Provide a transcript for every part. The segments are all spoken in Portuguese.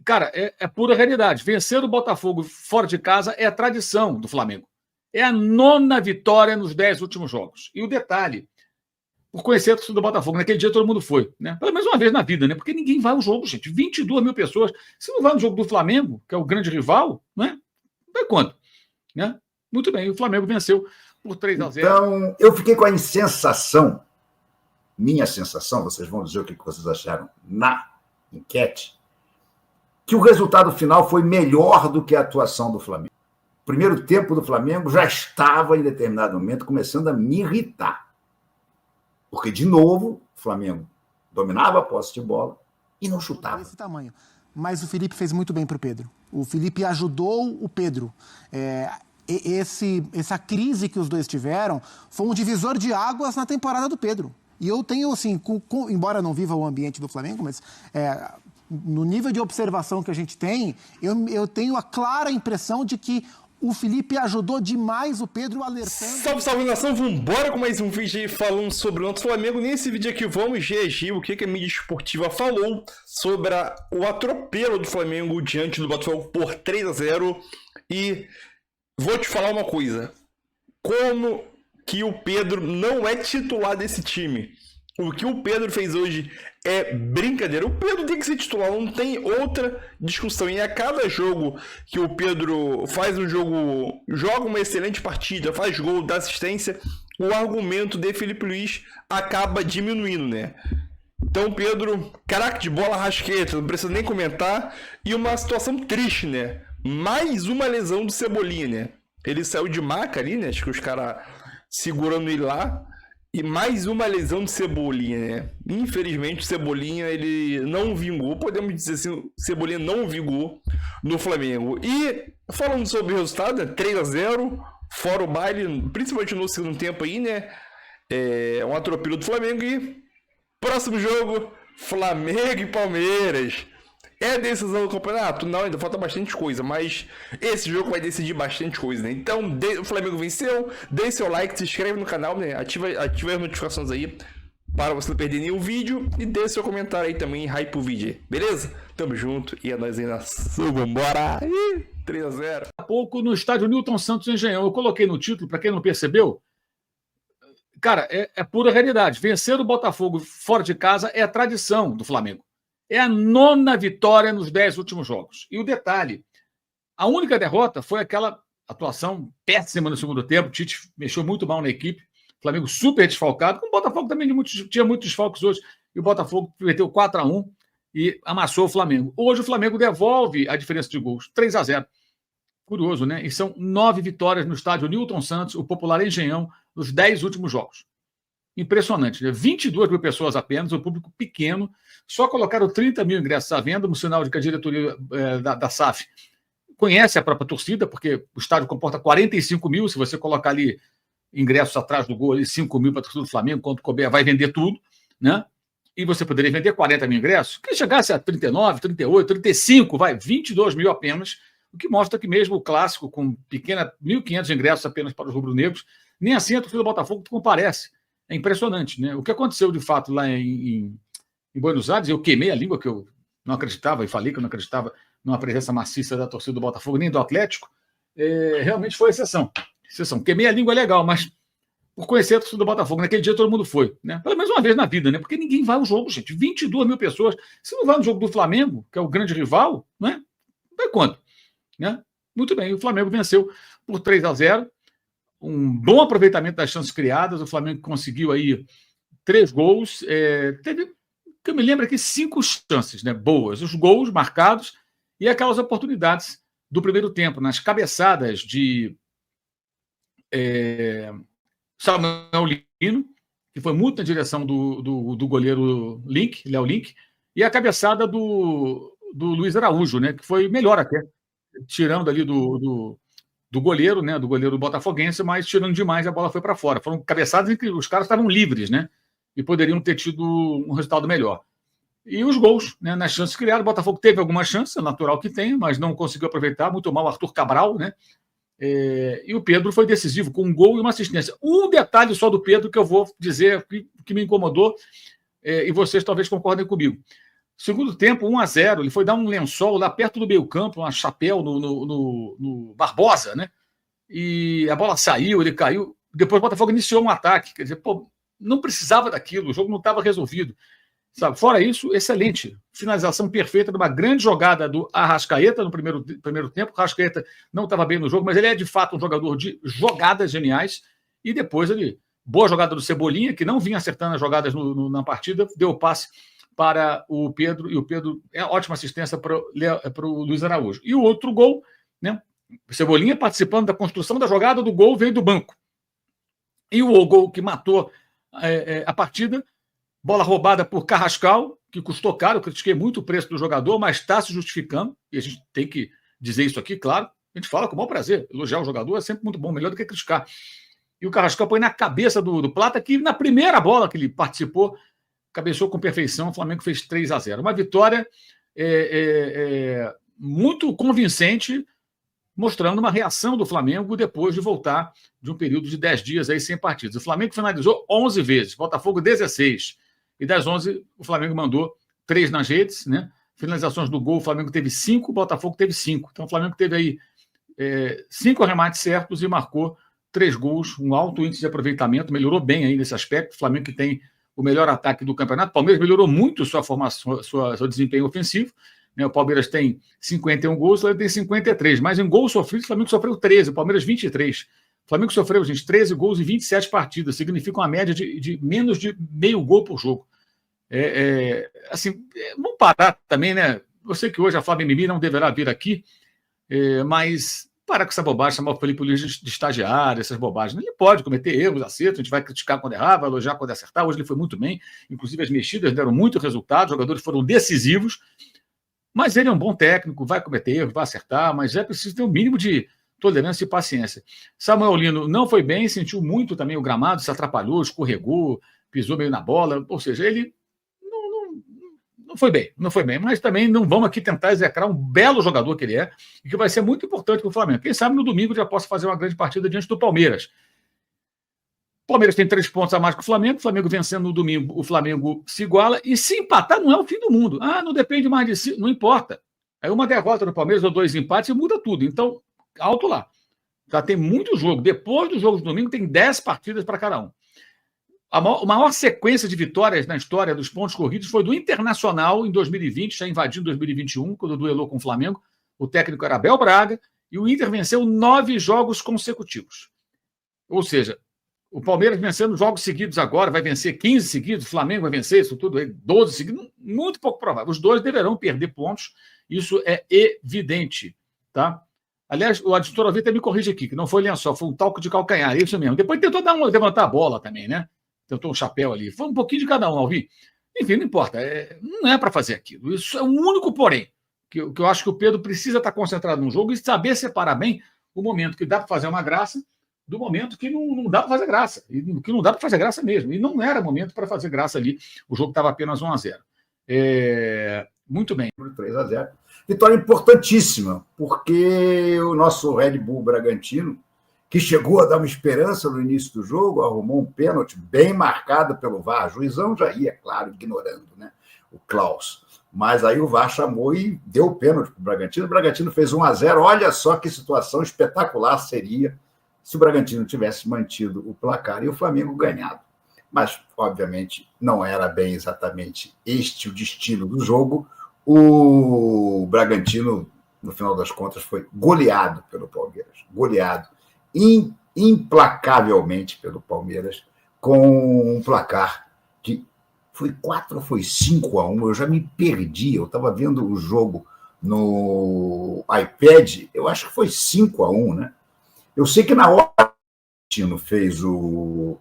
Cara, é pura realidade. Vencer o Botafogo fora de casa é a tradição do Flamengo. É a 9ª vitória nos 10 últimos jogos. E o detalhe, por conhecer a torcida do Botafogo, naquele dia todo mundo foi, né? Pelo menos uma vez na vida, né? Porque ninguém vai ao jogo, gente. 22 mil pessoas. Se não vai no jogo do Flamengo, que é o grande rival, né? Vai quanto? Né? Muito bem, o Flamengo venceu por 3-0. Então, eu fiquei com a sensação, minha sensação, vocês vão dizer o que vocês acharam na enquete, que o resultado final foi melhor do que a atuação do Flamengo. O primeiro tempo do Flamengo já estava, em determinado momento, começando a me irritar. Porque, de novo, o Flamengo dominava a posse de bola e não chutava. Esse tamanho. Mas o Felipe fez muito bem para o Pedro. O Felipe ajudou o Pedro. Essa crise que os dois tiveram foi um divisor de águas na temporada do Pedro. E eu tenho, assim, embora não viva o ambiente do Flamengo, mas no nível de observação que a gente tem, eu tenho a clara impressão de que o Felipe ajudou demais o Pedro, alertando... Salve, salve, nação! Vambora com mais um vídeo aí falando sobre o nosso Flamengo. Nesse vídeo aqui vamos reagir o que a mídia esportiva falou sobre o atropelo do Flamengo diante do Botafogo por 3-0. E vou te falar uma coisa. Como que o Pedro não é titular desse time? O que o Pedro fez hoje é brincadeira. O Pedro tem que ser titular, não tem outra discussão. E a cada jogo que o Pedro faz um jogo, joga uma excelente partida, faz gol, dá assistência, o argumento de Felipe Luiz acaba diminuindo, né? Então, Pedro, craque de bola, Rascaeta, não precisa nem comentar. E uma situação triste, né? Mais uma lesão do Cebolinha, né? Ele saiu de maca ali, né? Acho que os caras segurando ele lá. E mais uma lesão de Cebolinha, né? Infelizmente, o Cebolinha, ele não vingou. Podemos dizer assim, o Cebolinha não vingou no Flamengo. E, falando sobre o resultado, 3-0, fora o baile, principalmente no segundo tempo aí, né? É um atropelo do Flamengo. E próximo jogo, Flamengo e Palmeiras. É decisão do campeonato? Não, ainda falta bastante coisa, mas esse jogo vai decidir bastante coisa, né? Então, o Flamengo venceu, deixe seu like, se inscreve no canal, né? Ativa as notificações aí para você não perder nenhum vídeo e deixe seu comentário aí também, hype o vídeo, beleza? Tamo junto e é nóis aí na sua, vambora! 3-0. Há pouco no estádio Newton Santos Engenhão, eu coloquei no título, para quem não percebeu, cara, é pura realidade. Vencer o Botafogo fora de casa é a tradição do Flamengo. É a 9ª vitória nos 10 últimos jogos. E o detalhe, a única derrota foi aquela atuação péssima no segundo tempo. O Tite mexeu muito mal na equipe. O Flamengo super desfalcado. O Botafogo também tinha muitos desfalques hoje. E o Botafogo meteu 4-1 e amassou o Flamengo. Hoje o Flamengo devolve a diferença de gols, 3-0. Curioso, né? E são 9 vitórias no estádio Newton Santos, o popular Engenhão, nos 10 últimos jogos. Impressionante, né? 22 mil pessoas apenas, um público pequeno. Só colocaram 30 mil ingressos à venda, no sinal de que a diretoria da SAF conhece a própria torcida, porque o estádio comporta 45 mil. Se você colocar ali ingressos atrás do gol, ali 5 mil para a torcida do Flamengo, quando couber, vai vender tudo, né? E você poderia vender 40 mil ingressos. Que chegasse a 39, 38, 35, 22 mil apenas, o que mostra que mesmo o clássico, com 1.500 ingressos apenas para os rubro-negros, nem assim a torcida do Botafogo comparece. É impressionante, né? O que aconteceu, de fato, lá em Buenos Aires, eu queimei a língua, que eu não acreditava, e falei que eu não acreditava numa presença maciça da torcida do Botafogo, nem do Atlético, realmente foi exceção. Queimei a língua legal, mas por conhecer a torcida do Botafogo, naquele dia todo mundo foi, né? Pelo menos uma vez na vida, né? Porque ninguém vai ao jogo, gente. 22 mil pessoas. Se não vai no jogo do Flamengo, que é o grande rival, né? Vai quanto? Né? Muito bem, o Flamengo venceu por 3-0. Um bom aproveitamento das chances criadas. O Flamengo conseguiu aí 3 gols. Teve, que eu me lembro aqui, 5 chances, né, boas. Os gols marcados e aquelas oportunidades do primeiro tempo, nas cabeçadas de Samuel Lino, que foi muito na direção do goleiro Léo Link, e a cabeçada do Luiz Araújo, né, que foi melhor até, tirando ali do goleiro, né, do goleiro botafoguense, mas tirando demais, a bola foi para fora. Foram cabeçadas em que os caras estavam livres, né, e poderiam ter tido um resultado melhor. E os gols, né, nas chances criadas, o Botafogo teve alguma chance, é natural que tenha, mas não conseguiu aproveitar, muito mal Arthur Cabral, né, e o Pedro foi decisivo, com um gol e uma assistência. Um detalhe só do Pedro que eu vou dizer que me incomodou, e vocês talvez concordem comigo. Segundo tempo, 1-0. Ele foi dar um lençol lá perto do meio-campo, uma chapéu no Barbosa, né? E a bola saiu, ele caiu. Depois o Botafogo iniciou um ataque. Quer dizer, pô, não precisava daquilo, o jogo não estava resolvido. Sabe? Fora isso, excelente. Finalização perfeita de uma grande jogada do Arrascaeta no primeiro tempo. O Arrascaeta não estava bem no jogo, mas ele é de fato um jogador de jogadas geniais. E depois ele, boa jogada do Cebolinha, que não vinha acertando as jogadas na partida, deu o passe para o Pedro, e o Pedro é ótima assistência para o Luiz Araújo. E o outro gol, né? O Cebolinha participando da construção da jogada do gol, veio do banco. E o gol que matou a partida, bola roubada por Carrascal, que custou caro, eu critiquei muito o preço do jogador, mas está se justificando, e a gente tem que dizer isso aqui, claro, a gente fala com o maior prazer, elogiar o jogador é sempre muito bom, melhor do que criticar. E o Carrascal põe na cabeça do Plata, que na primeira bola que ele participou, cabeceou com perfeição, o Flamengo fez 3-0. Uma vitória muito convincente, mostrando uma reação do Flamengo depois de voltar de um período de 10 dias aí sem partidas. O Flamengo finalizou 11 vezes, Botafogo 16. E das 11, o Flamengo mandou 3 nas redes, né? Finalizações do gol, o Flamengo teve 5, o Botafogo teve 5. Então o Flamengo teve aí 5 arremates certos e marcou 3 gols, um alto índice de aproveitamento, melhorou bem aí nesse aspecto. O Flamengo que tem o melhor ataque do campeonato. O Palmeiras melhorou muito sua formação, seu desempenho ofensivo. O Palmeiras tem 51 gols, o Flamengo tem 53. Mas em gols sofridos, o Flamengo sofreu 13, o Palmeiras 23. O Flamengo sofreu, gente, 13 gols em 27 partidas. Significa uma média de menos de meio gol por jogo. Assim, vamos parar também, né? Eu sei que hoje a Flávia Mimi não deverá vir aqui, mas parar com essa bobagem, chamar o Felipe Luiz de estagiário, essas bobagens. Ele pode cometer erros, acertos, a gente vai criticar quando errar, vai elogiar quando acertar. Hoje ele foi muito bem, inclusive as mexidas deram muito resultado, os jogadores foram decisivos. Mas ele é um bom técnico, vai cometer erro, vai acertar, mas é preciso ter um mínimo de tolerância e paciência. Samuel Lino não foi bem, sentiu muito também o gramado, se atrapalhou, escorregou, pisou meio na bola, ou seja, ele não foi bem, mas também não vamos aqui tentar execrar um belo jogador que ele é, e que vai ser muito importante para o Flamengo. Quem sabe no domingo já possa fazer uma grande partida diante do Palmeiras. O Palmeiras tem 3 pontos a mais que o Flamengo vencendo no domingo, o Flamengo se iguala, e se empatar não é o fim do mundo. Não depende mais de si, não importa. Aí uma derrota no Palmeiras ou 2 empates e muda tudo. Então, alto lá. Já tem muito jogo. Depois do jogo de domingo, tem 10 partidas para cada um. A maior sequência de vitórias na história dos pontos corridos foi do Internacional em 2020, já invadindo 2021, quando duelou com o Flamengo. O técnico era Abel Braga, e o Inter venceu 9 jogos consecutivos. Ou seja, o Palmeiras vencendo jogos seguidos agora, vai vencer 15 seguidos, o Flamengo vai vencer isso tudo, 12 seguidos, muito pouco provável. Os dois deverão perder pontos, isso é evidente, tá? Aliás, o editor Alvita me corrige aqui, que não foi lençol, foi um talco de calcanhar, é isso mesmo. Depois tentou levantar a bola também, né? Tentou um chapéu ali, foi um pouquinho de cada um, Alvi. Enfim, não importa, não é para fazer aquilo. Isso é o único porém, que eu acho que o Pedro precisa estar concentrado no jogo e saber separar bem o momento que dá para fazer uma graça do momento que não dá para fazer graça, e que não dá para fazer graça mesmo, e não era momento para fazer graça ali, o jogo estava apenas 1-0. Muito bem. 3-0. Vitória importantíssima, porque o nosso Red Bull Bragantino, que chegou a dar uma esperança no início do jogo, arrumou um pênalti bem marcado pelo VAR, o juizão já ia, claro, ignorando, né, o Klaus, mas aí o VAR chamou e deu o pênalti para o Bragantino fez 1-0, olha só que situação espetacular seria se o Bragantino tivesse mantido o placar e o Flamengo ganhado. Mas, obviamente, não era bem exatamente este o destino do jogo. O Bragantino, no final das contas, foi goleado pelo Palmeiras. Goleado implacavelmente pelo Palmeiras, com um placar que foi 4 ou foi 5-1. Eu já me perdi. Eu estava vendo o jogo no iPad. Eu acho que foi 5-1, né? Eu sei que na hora que o Bragantino fez o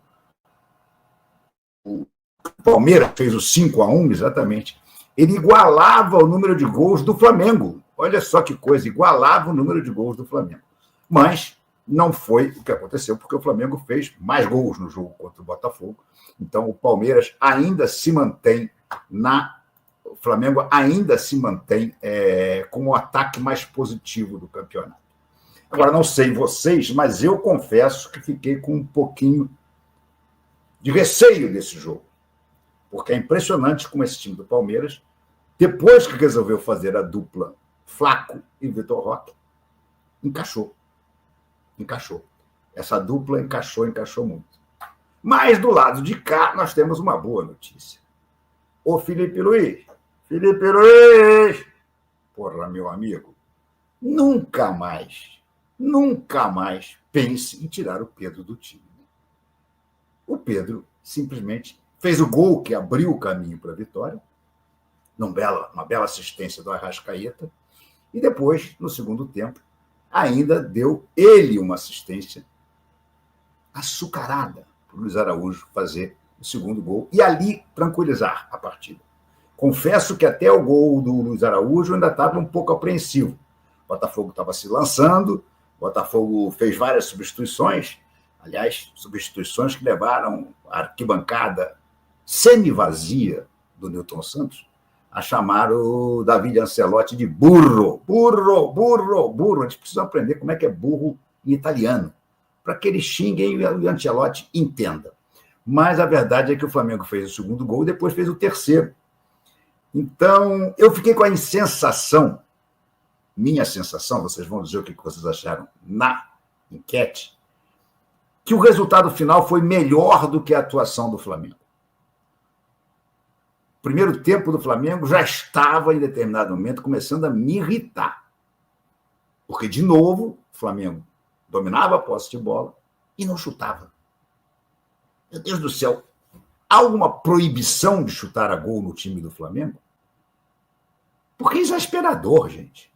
Palmeiras fez o 5-1, exatamente, ele igualava o número de gols do Flamengo. Olha só que coisa, igualava o número de gols do Flamengo. Mas não foi o que aconteceu, porque o Flamengo fez mais gols no jogo contra o Botafogo. Então, o Palmeiras ainda se mantém o Flamengo ainda se mantém com o ataque mais positivo do campeonato. Agora, não sei vocês, mas eu confesso que fiquei com um pouquinho de receio desse jogo, porque é impressionante como esse time do Palmeiras Depois que resolveu fazer a dupla Flaco e Vitor Roque, encaixou. Essa dupla encaixou muito. Mas do lado de cá, nós temos uma boa notícia. Ô Felipe Luiz, porra, meu amigo, nunca mais pense em tirar o Pedro do time. O Pedro simplesmente fez o gol que abriu o caminho para a vitória, uma bela assistência do Arrascaeta, e depois, no segundo tempo, ainda deu ele uma assistência açucarada para o Luiz Araújo fazer o segundo gol e ali tranquilizar a partida. Confesso que até o gol do Luiz Araújo ainda estava um pouco apreensivo. O Botafogo estava se lançando, o Botafogo fez várias substituições, aliás, substituições que levaram a arquibancada semi-vazia do Newton Santos a chamar o David Ancelotti de burro. A gente precisa aprender como é que é burro em italiano, para que eles xinguem e o Ancelotti entenda. Mas a verdade é que o Flamengo fez o segundo gol e depois fez o terceiro. Então, eu fiquei com a sensação, minha sensação, vocês vão dizer o que vocês acharam na enquete, que o resultado final foi melhor do que a atuação do Flamengo. O primeiro tempo do Flamengo já estava, em determinado momento, começando a me irritar. Porque, de novo, o Flamengo dominava a posse de bola e não chutava. Meu Deus do céu, há alguma proibição de chutar a gol no time do Flamengo? Porque é exasperador, gente.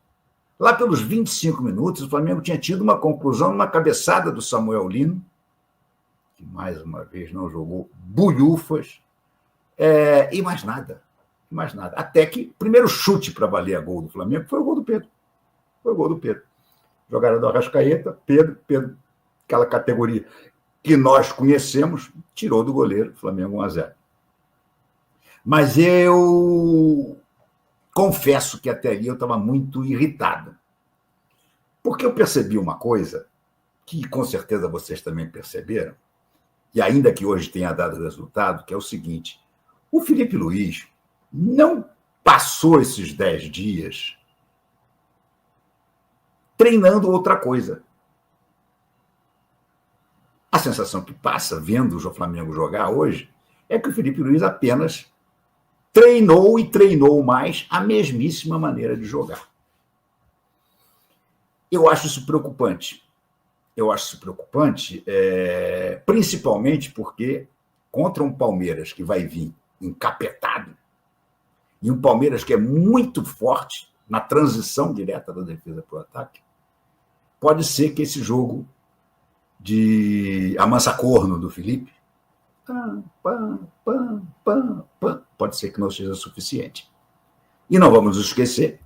Lá pelos 25 minutos, o Flamengo tinha tido uma conclusão numa cabeçada do Samuel Lino, que mais uma vez não jogou bulhufas, e mais nada. Até que o primeiro chute para valer a gol do Flamengo foi o gol do Pedro. Jogada do Arrascaeta, Pedro, aquela categoria que nós conhecemos, tirou do goleiro, Flamengo 1-0. Mas eu confesso que até ali eu estava muito irritado. Porque eu percebi uma coisa, que com certeza vocês também perceberam, e ainda que hoje tenha dado resultado, que é o seguinte: o Felipe Luiz não passou esses 10 dias treinando outra coisa. A sensação que passa, vendo o Flamengo jogar hoje, é que o Felipe Luiz apenas treinou mais a mesmíssima maneira de jogar. Eu acho isso preocupante. Principalmente porque contra um Palmeiras que vai vir encapetado, e um Palmeiras que é muito forte na transição direta da defesa para o ataque, pode ser que esse jogo de amansa-corno do Felipe pode ser que não seja suficiente. E não vamos esquecer,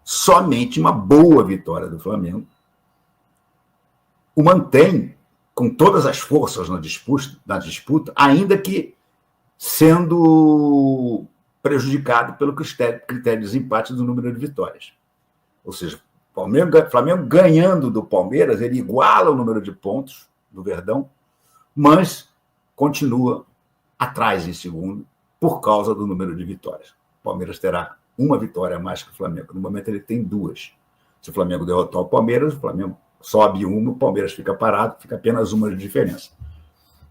somente uma boa vitória do Flamengo o mantém com todas as forças na disputa, ainda que sendo prejudicado pelo critério de desempate do número de vitórias. Ou seja, o Flamengo ganhando do Palmeiras, ele iguala o número de pontos do Verdão, mas continua atrás em segundo por causa do número de vitórias. O Palmeiras terá uma vitória a mais que o Flamengo. No momento ele tem 2. Se o Flamengo derrotar o Palmeiras, o Flamengo sobe 1, o Palmeiras fica parado, fica apenas 1 de diferença.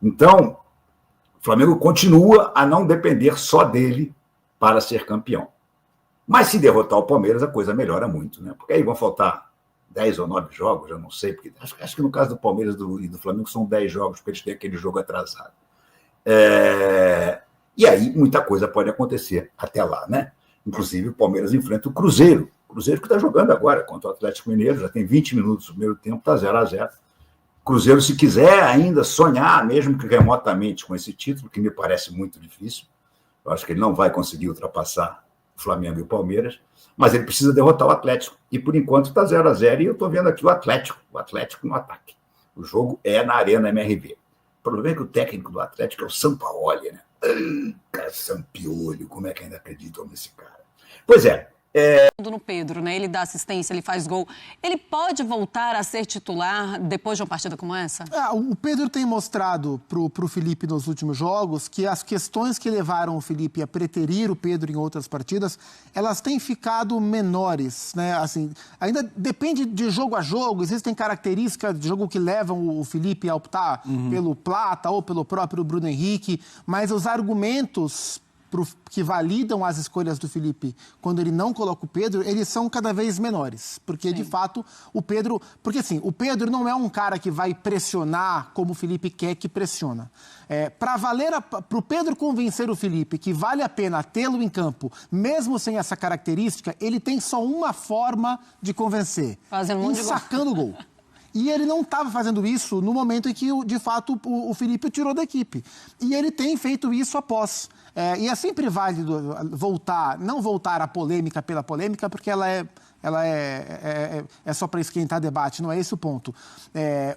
Então, o Flamengo continua a não depender só dele para ser campeão. Mas se derrotar o Palmeiras, a coisa melhora muito, né? Porque aí vão faltar 10 ou 9 jogos, eu não sei, porque acho que no caso do Palmeiras e do Flamengo são 10 jogos, porque eles têm aquele jogo atrasado. E aí muita coisa pode acontecer até lá, né? Inclusive o Palmeiras enfrenta o Cruzeiro que está jogando agora contra o Atlético Mineiro, já tem 20 minutos do primeiro tempo, está 0-0. Cruzeiro, se quiser ainda sonhar, mesmo que remotamente, com esse título, que me parece muito difícil, eu acho que ele não vai conseguir ultrapassar o Flamengo e o Palmeiras, mas ele precisa derrotar o Atlético. E, por enquanto, está 0-0, e eu estou vendo aqui o Atlético no ataque. O jogo é na Arena MRV. O problema é que o técnico do Atlético é o Sampaoli, né? Cara, Sampiolho, como é que ainda acreditam nesse cara? Pois é, No Pedro, né? Ele dá assistência, ele faz gol. Ele pode voltar a ser titular depois de uma partida como essa? O Pedro tem mostrado pro Felipe nos últimos jogos que as questões que levaram o Felipe a preterir o Pedro em outras partidas, elas têm ficado menores, né? Assim, ainda depende de jogo a jogo, existem características de jogo que levam o Felipe a optar pelo Plata ou pelo próprio Bruno Henrique, mas os argumentos que validam as escolhas do Felipe quando ele não coloca o Pedro, eles são cada vez menores. Porque, de fato, o Pedro... Porque, assim, o Pedro não é um cara que vai pressionar como o Felipe quer que pressiona. Para o Pedro convencer o Felipe que vale a pena tê-lo em campo, mesmo sem essa característica, ele tem só uma forma de convencer. Sacando o gol. E ele não estava fazendo isso no momento em que, de fato, o Felipe o tirou da equipe. E ele tem feito isso após. E é sempre válido não voltar à polêmica pela polêmica, porque ela é só para esquentar debate, não é esse o ponto.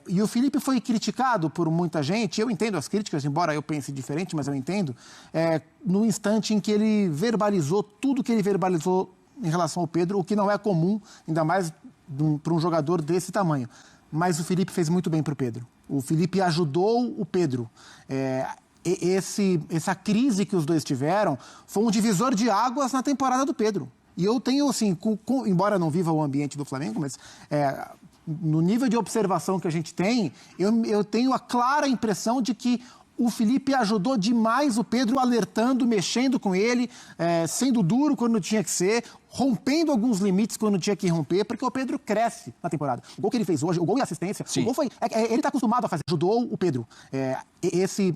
E o Felipe foi criticado por muita gente, eu entendo as críticas, embora eu pense diferente, mas eu entendo, no instante em que ele verbalizou tudo que ele verbalizou em relação ao Pedro, o que não é comum, ainda mais para um jogador desse tamanho. Mas o Felipe fez muito bem para o Pedro. O Felipe ajudou o Pedro. Essa crise que os dois tiveram foi um divisor de águas na temporada do Pedro. E eu tenho, assim, embora não viva o ambiente do Flamengo, mas no nível de observação que a gente tem, eu tenho a clara impressão de que o Felipe ajudou demais o Pedro, alertando, mexendo com ele, sendo duro quando tinha que ser, rompendo alguns limites quando tinha que romper, porque o Pedro cresce na temporada. O gol que ele fez hoje, o gol e a assistência, o gol foi... ele está acostumado a fazer, ajudou o Pedro.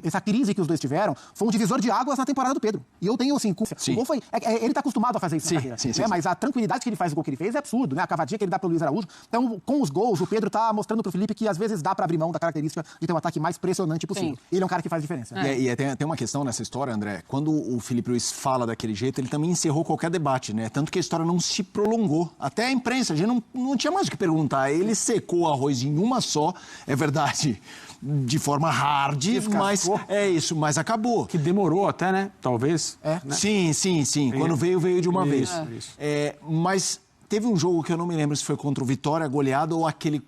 Essa crise que os dois tiveram foi um divisor de águas na temporada do Pedro. E eu tenho, assim... O gol foi... ele está acostumado a fazer isso na carreira. Mas a tranquilidade que ele faz, o gol que ele fez, é absurdo, né? A cavadinha que ele dá pro Luiz Araújo. Então, com os gols, o Pedro está mostrando pro Felipe que às vezes dá para abrir mão da característica de ter um ataque mais pressionante possível. Ele é um cara que faz diferença. E tem uma questão nessa história, André. Quando o Felipe Luiz fala daquele jeito, ele também encerrou qualquer debate, né? Tanto que a história não se prolongou. Até a imprensa, a gente não tinha mais o que perguntar. Ele secou o arroz em uma só, é verdade, de forma hard, mas acabou. Que demorou até, né? Talvez. Né? Sim. Quando veio de uma vez. Mas teve um jogo que eu não me lembro se foi contra o Vitória, goleado, ou aquele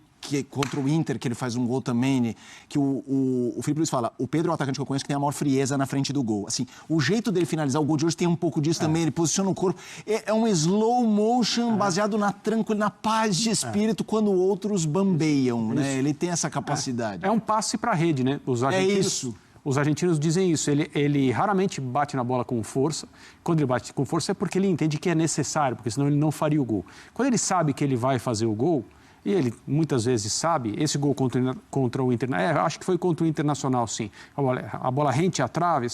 contra o Inter, que ele faz um gol também, que o Felipe Luiz fala, o Pedro é o atacante que eu conheço que tem a maior frieza na frente do gol. Assim, o jeito dele finalizar o gol de hoje tem um pouco disso também, ele posiciona o corpo. É um slow motion baseado na tranquilidade, na paz de espírito, quando outros bambeiam, né? Ele tem essa capacidade. É um passe para a rede, né? Os argentinos dizem isso. Ele raramente bate na bola com força. Quando ele bate com força é porque ele entende que é necessário, porque senão ele não faria o gol. Quando ele sabe que ele vai fazer o gol, e ele muitas vezes sabe, esse gol contra o Internacional, acho que foi contra o Internacional, sim. A bola rente à trave,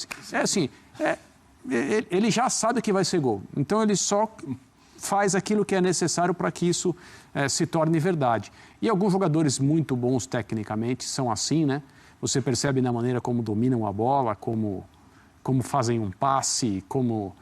ele já sabe que vai ser gol. Então ele só faz aquilo que é necessário para que isso se torne verdade. E alguns jogadores muito bons tecnicamente são assim, né? Você percebe na maneira como dominam a bola, como fazem um passe, como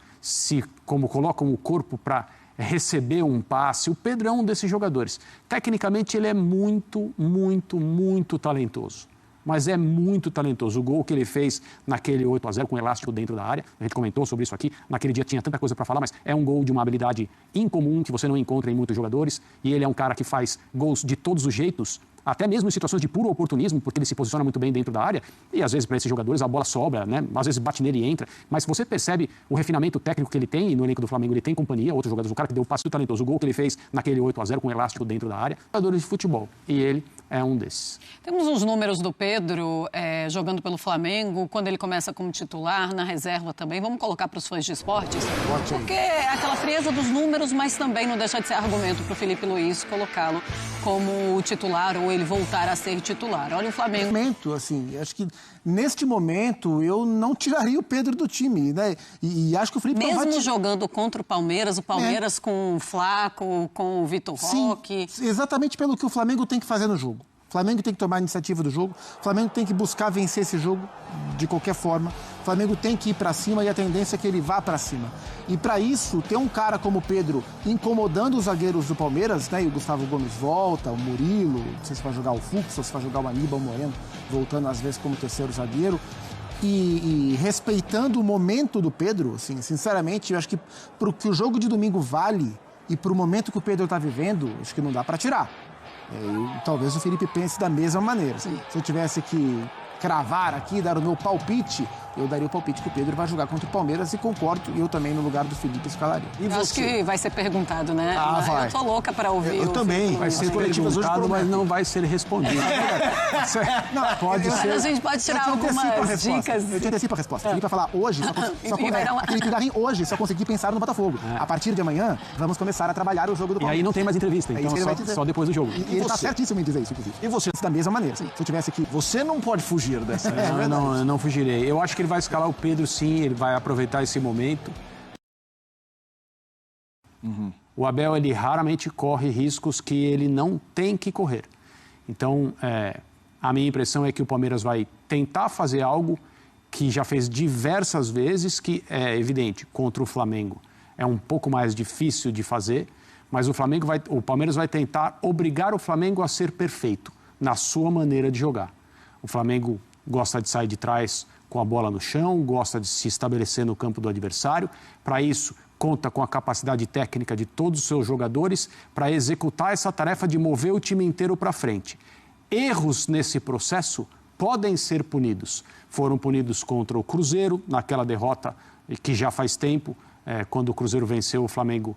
colocam o corpo para receber um passe. O Pedro é um desses jogadores. Tecnicamente, ele é muito, muito, muito talentoso. Mas é muito talentoso. O gol que ele fez naquele 8-0 com o elástico dentro da área, a gente comentou sobre isso aqui, naquele dia tinha tanta coisa para falar, mas é um gol de uma habilidade incomum que você não encontra em muitos jogadores, e ele é um cara que faz gols de todos os jeitos, até mesmo em situações de puro oportunismo, porque ele se posiciona muito bem dentro da área, e às vezes para esses jogadores a bola sobra, né? Às vezes bate nele e entra, mas você percebe o refinamento técnico que ele tem, e no elenco do Flamengo ele tem companhia, outros jogadores, o cara que deu o passe do talentoso, o gol que ele fez naquele 8-0 com o elástico dentro da área, jogadores de futebol, e ele é um desses. Temos os números do Pedro jogando pelo Flamengo, quando ele começa como titular, na reserva também, vamos colocar para os fãs de esportes, porque é aquela frieza dos números, mas também não deixa de ser argumento para o Felipe Luiz colocá-lo como titular ou ele voltar a ser titular. Olha o Flamengo. Assim, acho que neste momento eu não tiraria o Pedro do time, né? E acho que o Felipe mesmo jogando contra o Palmeiras com o Flaco, com o Vitor Roque. Exatamente pelo que o Flamengo tem que fazer no jogo. O Flamengo tem que tomar a iniciativa do jogo, o Flamengo tem que buscar vencer esse jogo de qualquer forma, o Flamengo tem que ir para cima e a tendência é que ele vá para cima. E para isso, ter um cara como o Pedro incomodando os zagueiros do Palmeiras, né? E o Gustavo Gomes volta, o Murilo, não sei se vai jogar o Fux ou se vai jogar o Aníbal Moreno, voltando às vezes como terceiro zagueiro. E respeitando o momento do Pedro, assim, sinceramente, eu acho que pro que o jogo de domingo vale, E para o momento que o Pedro está vivendo, acho que não dá para tirar. Talvez o Felipe pense da mesma maneira. Se eu tivesse que cravar aqui, dar o meu palpite, eu daria o palpite que o Pedro vai jogar contra o Palmeiras e concordo, eu também no lugar do Felipe escalaria. E eu acho que vai ser perguntado, né? Vai. Eu tô louca para ouvir. Eu também. Vai ser perguntado, mas não vai ser respondido. Não, pode ser. A gente pode tirar algumas dicas. Eu te antecipo a resposta. Felipe vai falar hoje, Felipe hoje só consegui pensar no Botafogo. A partir de amanhã, vamos começar a trabalhar o jogo do Palmeiras. E aí não tem mais entrevista, então só depois do jogo. E ele tá certíssimo em dizer isso, inclusive. E você? Da mesma maneira. Se eu tivesse que... Você não pode fugir dessa. Eu não fugirei. Eu acho que ele vai escalar o Pedro, sim, ele vai aproveitar esse momento. O Abel, ele raramente corre riscos que ele não tem que correr. Então, a minha impressão é que o Palmeiras vai tentar fazer algo que já fez diversas vezes, que é evidente, contra o Flamengo é um pouco mais difícil de fazer, mas o Palmeiras vai tentar obrigar o Flamengo a ser perfeito na sua maneira de jogar. O Flamengo gosta de sair de trás com a bola no chão, gosta de se estabelecer no campo do adversário. Para isso, conta com a capacidade técnica de todos os seus jogadores para executar essa tarefa de mover o time inteiro para frente. Erros nesse processo podem ser punidos. Foram punidos contra o Cruzeiro, naquela derrota que já faz tempo, quando o Cruzeiro venceu o Flamengo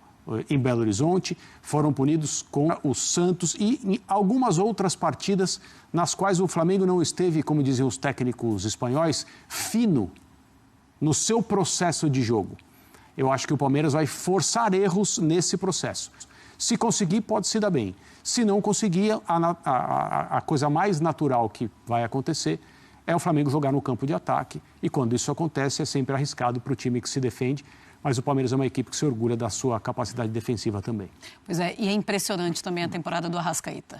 em Belo Horizonte, foram punidos com o Santos e em algumas outras partidas nas quais o Flamengo não esteve, como diziam os técnicos espanhóis, fino no seu processo de jogo. Eu acho que o Palmeiras vai forçar erros nesse processo. Se conseguir, pode se dar bem. Se não conseguir, a coisa mais natural que vai acontecer é o Flamengo jogar no campo de ataque. E quando isso acontece, é sempre arriscado para o time que se defende. Mas o Palmeiras é uma equipe que se orgulha da sua capacidade defensiva também. Pois é, e é impressionante também a temporada do Arrascaeta.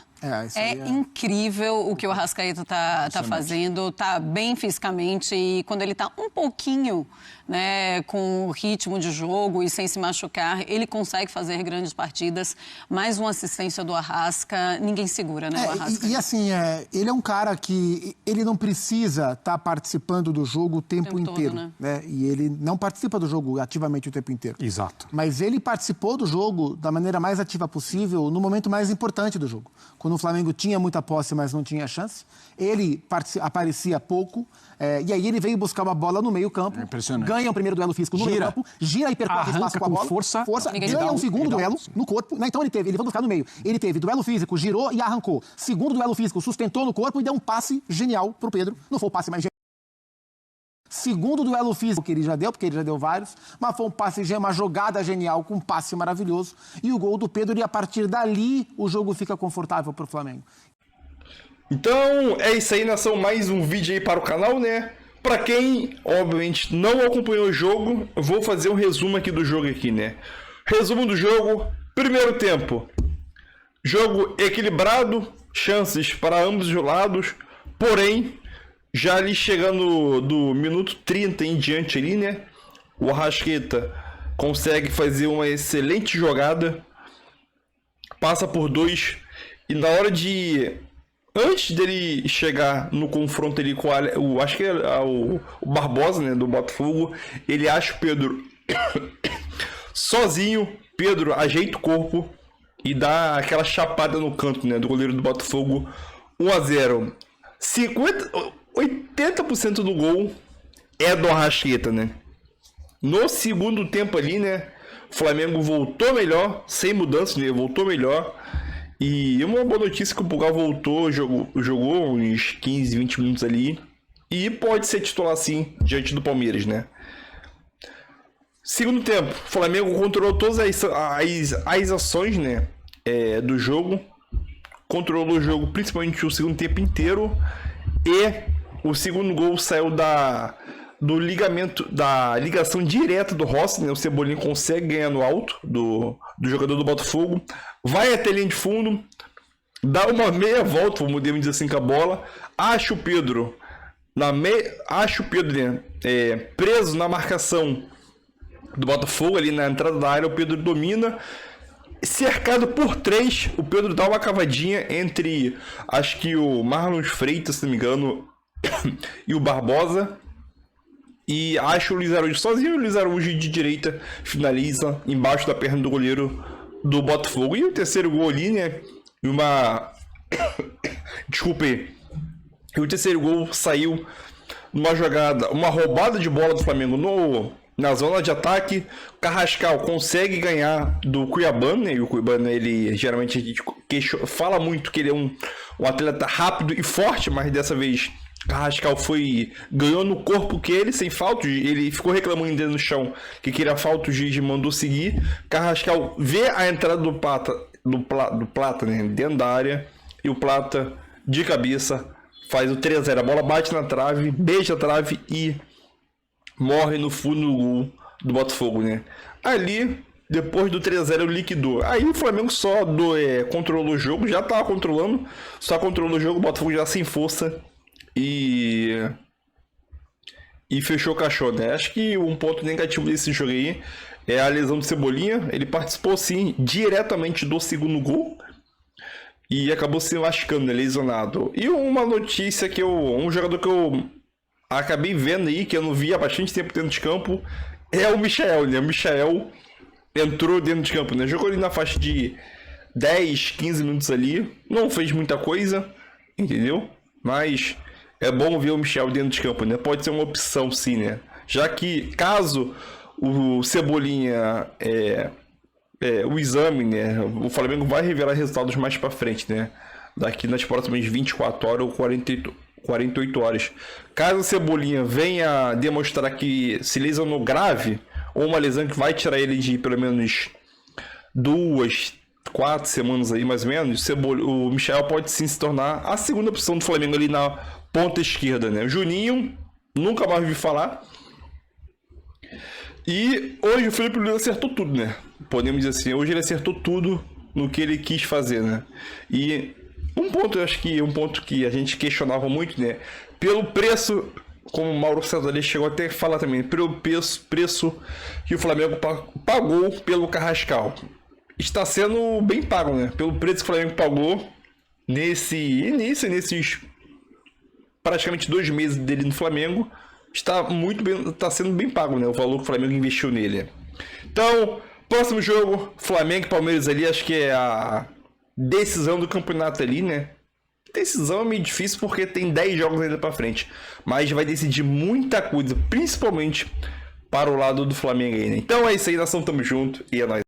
É incrível o que o Arrascaeta tá fazendo, tá bem fisicamente e quando ele tá um pouquinho, né, com o ritmo de jogo e sem se machucar, ele consegue fazer grandes partidas. Mais uma assistência do Arrasca, ninguém segura, né, o Arrasca. E assim, ele é um cara que ele não precisa estar participando do jogo o tempo inteiro. Todo, né? E ele não participa do jogo ativamente o tempo inteiro. Exato. Mas ele participou do jogo da maneira mais ativa possível no momento mais importante do jogo. Quando o Flamengo tinha muita posse, mas não tinha chance. Ele aparecia pouco. E aí ele veio buscar uma bola no meio campo. Ganha o primeiro duelo físico no meio campo. Gira e percorre espaço com a bola. Força. Ganha um segundo duelo no corpo. Então ele veio buscar no meio. Ele teve duelo físico, girou e arrancou. Segundo duelo físico, sustentou no corpo e deu um passe genial pro Pedro. Não foi o passe mais genial. Segundo duelo físico que ele já deu, porque ele já deu vários, mas foi um passe, uma jogada genial com um passe maravilhoso. E o gol do Pedro, e a partir dali o jogo fica confortável para o Flamengo. Então, é isso aí, nação. Mais um vídeo aí para o canal, né? Para quem, obviamente, não acompanhou o jogo, eu vou fazer um resumo aqui do jogo aqui, né? Resumo do jogo, primeiro tempo. Jogo equilibrado, chances para ambos os lados, porém, já ali chegando do minuto 30 em diante ali, né? O Arrascaeta consegue fazer uma excelente jogada, passa por dois, e na hora de... Antes dele chegar no confronto ali com acho que é o Barbosa, né, do Botafogo, ele acha o Pedro sozinho. Pedro ajeita o corpo e dá aquela chapada no canto, né, do goleiro do Botafogo. 1-0. 80% do gol é do Arrascaeta, né? No segundo tempo ali, né, o Flamengo voltou melhor, sem mudança, né, voltou melhor. E uma boa notícia que o Pulgar voltou, jogou uns 15, 20 minutos ali. E pode ser titular sim, diante do Palmeiras, né? Segundo tempo, o Flamengo controlou todas as ações, né, do jogo. Controlou o jogo, principalmente o segundo tempo inteiro. E o segundo gol saiu da ligação direta do Rossi, né? O Cebolinha consegue ganhar no alto do jogador do Botafogo, vai até a linha de fundo, dá uma meia volta, vamos dizer assim, com a bola, acha o Pedro preso na marcação do Botafogo, ali na entrada da área. O Pedro domina, cercado por três, o Pedro dá uma cavadinha entre, acho que o Marlon Freitas, se não me engano, e o Barbosa, e acha o Luiz Araújo sozinho. O Luiz Araújo de direita finaliza embaixo da perna do goleiro do Botafogo. E o terceiro gol ali, né? Desculpe. E o terceiro gol saiu numa jogada, uma roubada de bola do Flamengo na zona de ataque. O Carrascal consegue ganhar do Cuiabano, né? E o Cuiabano, ele geralmente a gente fala muito que ele é um atleta rápido e forte, mas dessa vez Carrascal ganhou no corpo que ele, sem falta. Ele ficou reclamando dentro no chão que queria falta, o juiz mandou seguir. Carrascal vê a entrada do Plata, né, dentro da área, e o Plata, de cabeça, faz o 3-0. A bola bate na trave, beija a trave e morre no fundo do gol do Botafogo, né? Ali, depois do 3-0, liquidou. Aí o Flamengo só controlou o jogo, já estava controlando, só controlou o jogo, o Botafogo já sem força e fechou o caixão, né? Acho que um ponto negativo desse jogo aí é a lesão do Cebolinha. Ele participou, sim, diretamente do segundo gol e acabou se lascando, né, lesionado. E uma notícia um jogador que eu acabei vendo aí, que eu não vi há bastante tempo dentro de campo, é o Michael, né? O Michael entrou dentro de campo, né? Jogou ali na faixa de 10, 15 minutos ali, não fez muita coisa, entendeu? Mas é bom ver o Michael dentro de campo, né? Pode ser uma opção, sim, né? Já que, caso o Cebolinha o exame, né? O Flamengo vai revelar resultados mais pra frente, né? Daqui nas próximas 24 horas ou 48 horas. Caso o Cebolinha venha demonstrar que se lesionou grave, ou uma lesão que vai tirar ele de pelo menos 2, 4 semanas aí, mais ou menos, o Michael pode sim se tornar a segunda opção do Flamengo ali na ponta esquerda, né? O Juninho, nunca mais ouvi falar. E hoje o Felipe Luiz acertou tudo, né? Podemos dizer assim, hoje ele acertou tudo no que ele quis fazer, né? E um ponto, eu acho que um ponto que a gente questionava muito, né? Pelo preço, como o Mauro César ali chegou até a falar também, pelo preço que o Flamengo pagou pelo Carrascal. Está sendo bem pago, né? Pelo preço que o Flamengo pagou nesses praticamente 2 meses dele no Flamengo, está sendo bem pago, né? O valor que o Flamengo investiu nele. Então, próximo jogo, Flamengo e Palmeiras ali, acho que é a decisão do campeonato ali, né? Decisão é meio difícil porque tem 10 jogos ainda pra frente, mas vai decidir muita coisa, principalmente para o lado do Flamengo aí, né? Então é isso aí, nação, tamo junto e é nóis.